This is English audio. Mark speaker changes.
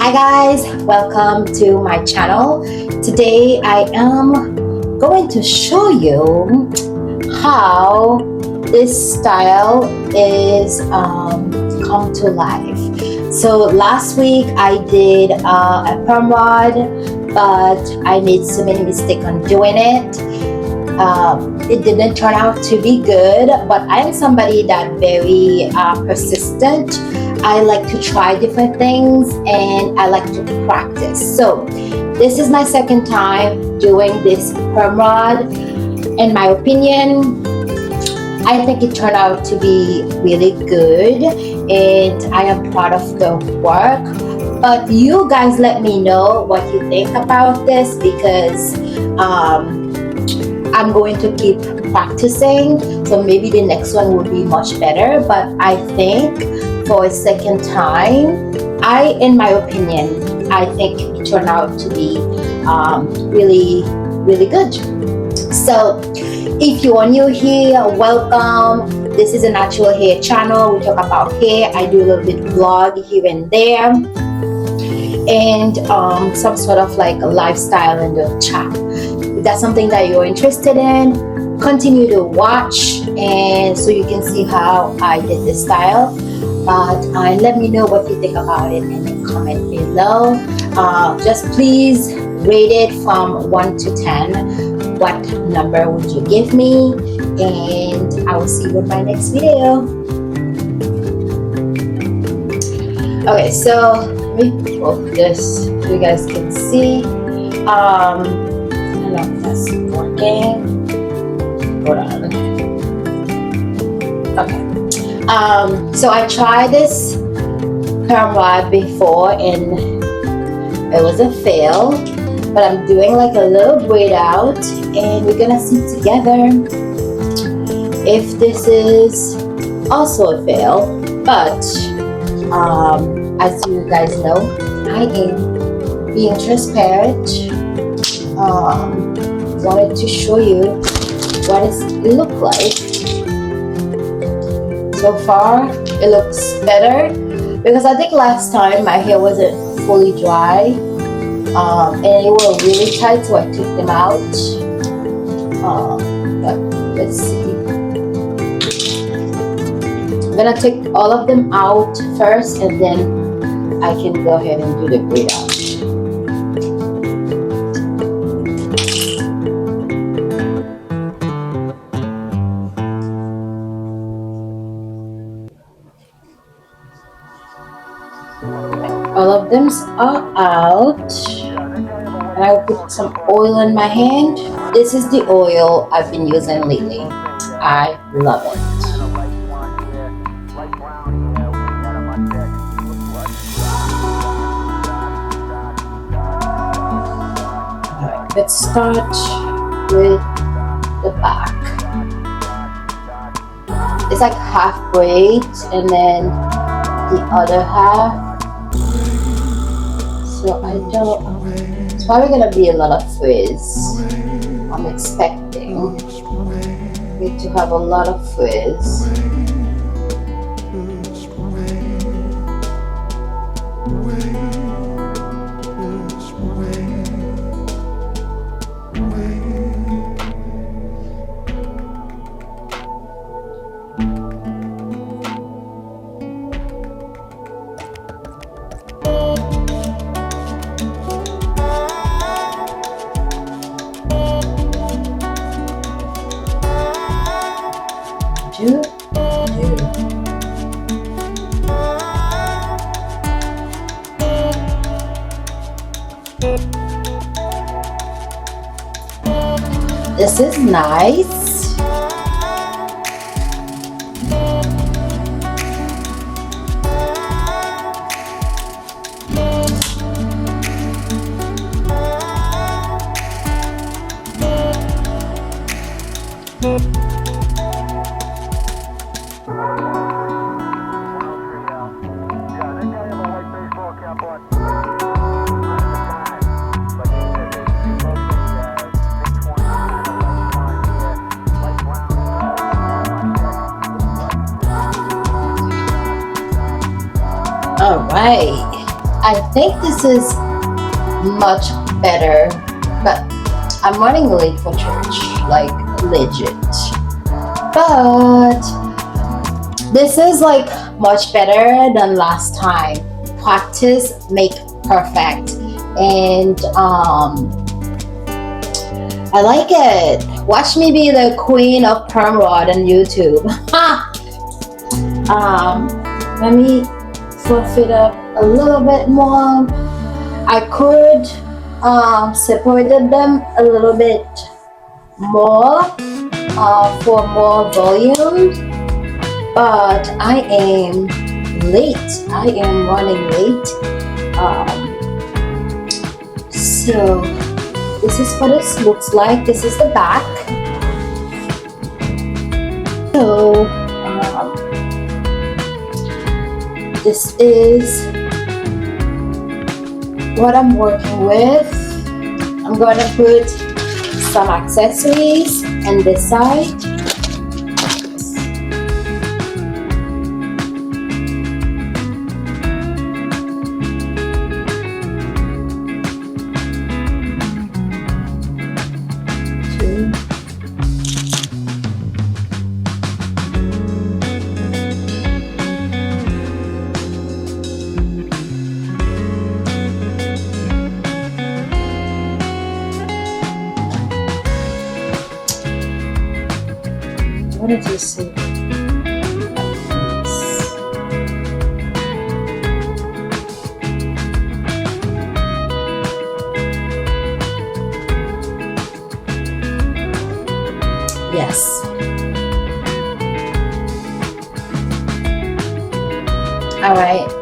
Speaker 1: Hi guys, welcome to my channel. Today I am going to show you how this style is come to life. So last week I did a perm rod, but I made so many mistakes on doing it. It didn't turn out to be good, but I'm somebody that very persistent. I like to try different things and I like to practice. So this is my second time doing this perm rod. In my opinion, I think it turned out to be really good and I am proud of the work. But you guys let me know what you think about this, because I'm going to keep practicing, so maybe the next one will be much better. But I think for a second time, in my opinion, I think it turned out to be really, really good. So if you are new here, welcome. This is a natural hair channel. We talk about hair. I do a little bit vlog here and there, and some sort of like a lifestyle in the chat. If that's something that you're interested in, continue to watch, and so you can see how I did this style. But let me know what you think about it in the comment below. Just please rate it from 1 to 10. What number would you give me? And I will see you in my next video. Okay, so let me put this so you guys can see. I don't know if that's working. Hold on. Okay. So I tried this perm rod before and it was a fail. But I'm doing like a little braid out, and we're gonna see together if this is also a fail. But as you guys know, I am being transparent. Wanted to show you what it looked like. So far it looks better, because I think last time my hair wasn't fully dry, and they were really tight, so I took them out. But let's see. I'm gonna take all of them out first, and then I can go ahead and do the braid out. All of them are out, and I will put some oil in my hand. This is the oil I've been using lately. I love it. Alright, let's start with the back. It's like half braid and then the other half. So it's probably gonna be a lot of frizz. I'm expecting it to have a lot of frizz. This is nice. All right, I think this is much better, but I'm running late for church, like legit. But this is like much better than last time. Practice make perfect, and I like it. Watch me be the queen of perm rod on YouTube. Let me fluff it up a little bit more. I could separate them a little bit more for more volume, but I am late. I am running late. So this is what this looks like. This is the back. So this is what I'm working with. I'm going to put some accessories on this side. What did you say? Yes. All right.